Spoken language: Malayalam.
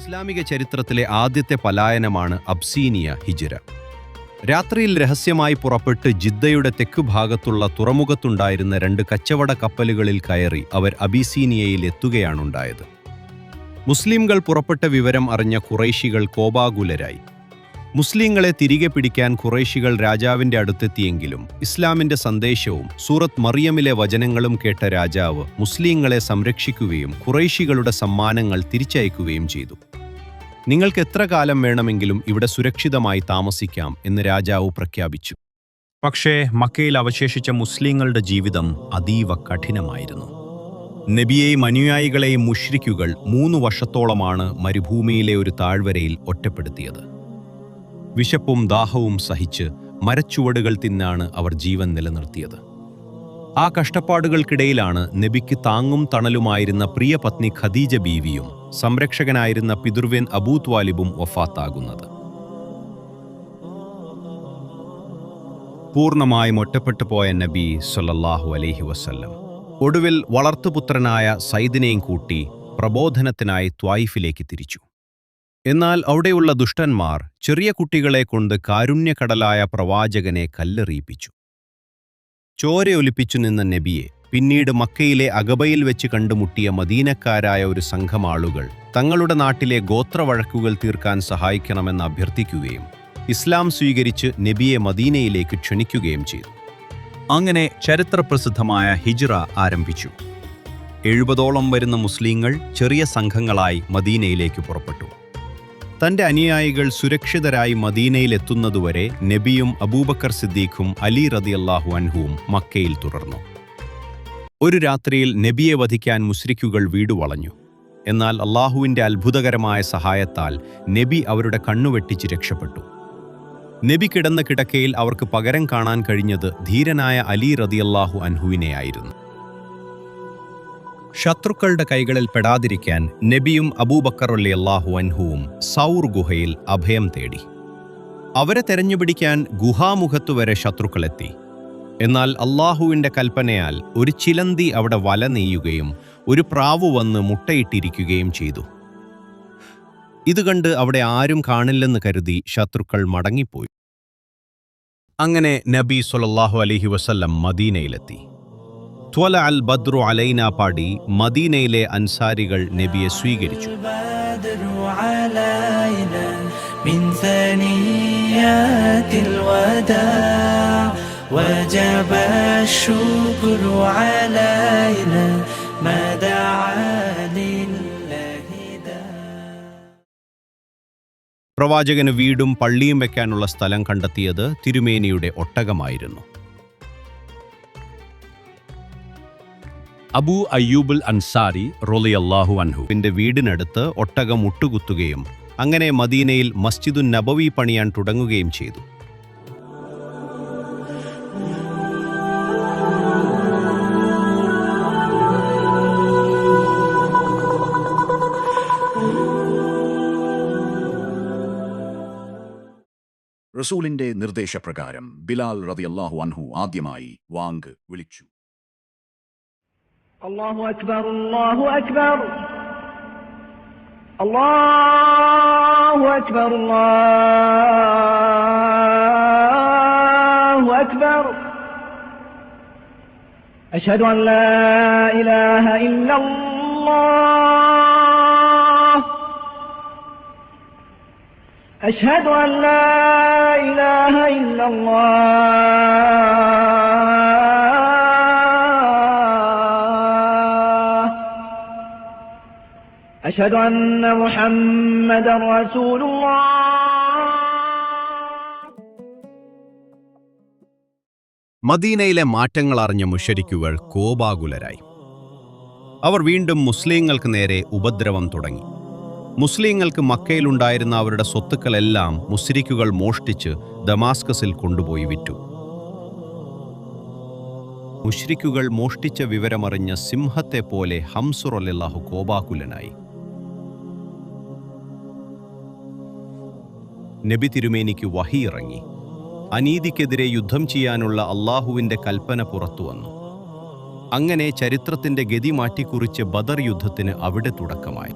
ഇസ്ലാമിക ചരിത്രത്തിലെ ആദ്യത്തെ പലായനമാണ് അബ്സീനിയ ഹിജ്റ. രാത്രിയിൽ രഹസ്യമായി പുറപ്പെട്ട് ജിദ്ദയുടെ തെക്കുഭാഗത്തുള്ള തുറമുഖത്തുണ്ടായിരുന്ന 2 കച്ചവട കപ്പലുകളിൽ കയറി അവർ അബിസീനിയയിൽ എത്തുകയാണുണ്ടായത്. മുസ്ലിംകൾ പുറപ്പെട്ട വിവരം അറിഞ്ഞ ഖുറൈശികൾ കോപാകുലരായി. മുസ്ലിങ്ങളെ തിരികെ പിടിക്കാൻ ഖുറൈശികൾ രാജാവിന്റെ അടുത്തെത്തിയെങ്കിലും ഇസ്ലാമിന്റെ സന്ദേശവും സൂറത്ത് മറിയമിലെ വചനങ്ങളും കേട്ട രാജാവ് മുസ്ലിങ്ങളെ സംരക്ഷിക്കുകയും ഖുറൈശികളുടെ സമ്മാനങ്ങൾ തിരിച്ചയക്കുകയും ചെയ്തു. നിങ്ങൾക്ക് എത്ര കാലം വേണമെങ്കിലും ഇവിടെ സുരക്ഷിതമായി താമസിക്കാം എന്ന് രാജാവ് പ്രഖ്യാപിച്ചു. പക്ഷേ മക്കയിൽ അവശേഷിച്ച മുസ്ലിങ്ങളുടെ ജീവിതം അതീവ കഠിനമായിരുന്നു. നബിയെയും അനുയായികളെയും മുശ്രിക്കുകൾ 3 വർഷത്തോളമാണ് മരുഭൂമിയിലെ ഒരു താഴ്വരയിൽ ഒറ്റപ്പെടുത്തിയത്. വിശപ്പും ദാഹവും സഹിച്ച് മരച്ചുവടുകൾ തിന്നാണ് അവർ ജീവൻ നിലനിർത്തിയത്. ആ കഷ്ടപ്പാടുകൾക്കിടയിലാണ് നബിക്ക് താങ്ങും തണലുമായിരുന്ന പ്രിയ പത്നി ഖദീജ ബീവിയും സംരക്ഷകനായിരുന്ന പിതൃവ്യൻ അബൂ ത്വാലിബും വഫാത്താകുന്നത്. പൂർണ്ണമായും ഒറ്റപ്പെട്ടു പോയ നബി സല്ലല്ലാഹു അലൈഹി വസല്ലം ഒടുവിൽ വളർത്തുപുത്രനായ സൈദിനെയും കൂട്ടി പ്രബോധനത്തിനായി ത്വായിഫിലേക്ക് തിരിച്ചു. എന്നാൽ അവിടെയുള്ള ദുഷ്ടന്മാർ ചെറിയ കുട്ടികളെ കൊണ്ട് കാരുണ്യക്കടലായ പ്രവാചകനെ കല്ലെറിയിപ്പിച്ചു. ചോരയൊലിപ്പിച്ചു നിന്ന നബിയെ പിന്നീട് മക്കയിലെ അഗബയിൽ വെച്ച് കണ്ടുമുട്ടിയ മദീനക്കാരായ ഒരു സംഘം ആളുകൾ തങ്ങളുടെ നാട്ടിലെ ഗോത്രവഴക്കുകൾ തീർക്കാൻ സഹായിക്കണമെന്ന് അഭ്യർത്ഥിക്കുകയും ഇസ്ലാം സ്വീകരിച്ച് നബിയെ മദീനയിലേക്ക് ക്ഷണിക്കുകയും ചെയ്തു. അങ്ങനെ ചരിത്രപ്രസിദ്ധമായ ഹിജ്റ ആരംഭിച്ചു. 70ഓളം വരുന്ന മുസ്ലിങ്ങൾ ചെറിയ സംഘങ്ങളായി മദീനയിലേക്ക് പുറപ്പെട്ടു. തന്റെ അനുയായികൾ സുരക്ഷിതരായി മദീനയിലെത്തുന്നതുവരെ നബിയും അബൂബക്കർ സിദ്ദീഖും അലി റളിയല്ലാഹു അൻഹുവും മക്കയിൽ തുടർന്നു. ഒരു രാത്രിയിൽ നബിയെ വധിക്കാൻ മുശ്രിക്കുകൾ വീട് വളഞ്ഞു. എന്നാൽ അള്ളാഹുവിന്റെ അത്ഭുതകരമായ സഹായത്താൽ നബി അവരുടെ കണ്ണുവെട്ടിച്ച് രക്ഷപ്പെട്ടു. നബി കിടന്ന കിടക്കയിൽ അവർക്ക് പകരം കാണാൻ കഴിഞ്ഞത് ധീരനായ അലി റളിയല്ലാഹു അൻഹുവിനെയായിരുന്നു. ശത്രുക്കളുടെ കൈകളിൽ പെടാതിരിക്കാൻ നബിയും അബൂബക്കർ റളിയല്ലാഹു അൻഹുവും സൗർ ഗുഹയിൽ അഭയം തേടി. അവരെ തെരഞ്ഞുപിടിക്കാൻ ഗുഹാമുഖത്തുവരെ ശത്രുക്കളെത്തി. എന്നാൽ അള്ളാഹുവിന്റെ കൽപ്പനയാൽ ഒരു ചിലന്തി അവിടെ വല നെയ്യുകയും ഒരു പ്രാവു വന്ന് മുട്ടയിട്ടിരിക്കുകയും ചെയ്തു. ഇതുകണ്ട് അവിടെ ആരും കാണില്ലെന്ന് കരുതി ശത്രുക്കൾ മടങ്ങിപ്പോയി. അങ്ങനെ നബി സ്വല്ലല്ലാഹു അലൈഹി വസല്ലം മദീനയിലെത്തി. ത്വല അൽ ബദ്രു അലൈന പാടി മദീനയിലെ അൻസാരികൾ നബിയെ സ്വീകരിച്ചു. പ്രവാചകന് വീടും പള്ളിയും വെക്കാനുള്ള സ്ഥലം കണ്ടെത്തിയത് തിരുമേനിയുടെ ഒട്ടകമായിരുന്നു. അബൂ അയ്യൂബുൽ അൻസാരി റളിയല്ലാഹു അൻഹുവിന്റെ വീടിനടുത്ത് ഒട്ടകം മുട്ടുകുത്തുകയും അങ്ങനെ മദീനയിൽ മസ്ജിദുൻ നബവി പണിയാൻ തുടങ്ങുകയും ചെയ്തു. റസൂലിന്റെ നിർദ്ദേശപ്രകാരം ബിലാൽ റളിയല്ലാഹു അൻഹു ആദ്യമായി വാങ്ക് വിളിച്ചു. الله أكبر الله أكبر الله أكبر الله أكبر أشهد أن لا إله إلا الله أشهد أن لا إله إلا الله أشهد أن محمدًا رسول الله. മദീനയിലെ മാറ്റങ്ങൾ അറിഞ്ഞ മുശ്രിക്കുകൾ കോപാകുലരായി. അവർ വീണ്ടും മുസ്ലിങ്ങൾക്ക് നേരെ ഉപദ്രവം തുടങ്ങി. മുസ്ലിങ്ങൾക്ക് മക്കയിലുണ്ടായിരുന്ന അവരുടെ സ്വത്തുക്കളെല്ലാം മുശ്രിക്കുകൾ മോഷ്ടിച്ച് ദമാസ്കസിൽ കൊണ്ടുപോയി വിറ്റു. മുശ്രിക്കുകൾ മോഷ്ടിച്ച വിവരമറിഞ്ഞ സിംഹത്തെ പോലെ ഹംസ റളിയല്ലാഹു കോപാകുലനായി. നബി തിരുമേനിക്ക് വഹി ഇറങ്ങി. അനീതിക്കെതിരെ യുദ്ധം ചെയ്യാനുള്ള അള്ളാഹുവിന്റെ കൽപ്പന പുറത്തുവന്നു. അങ്ങനെ ചരിത്രത്തിന്റെ ഗതി മാറ്റിക്കുറിച്ച് ബദർ യുദ്ധത്തിന് അവിടെ തുടക്കമായി.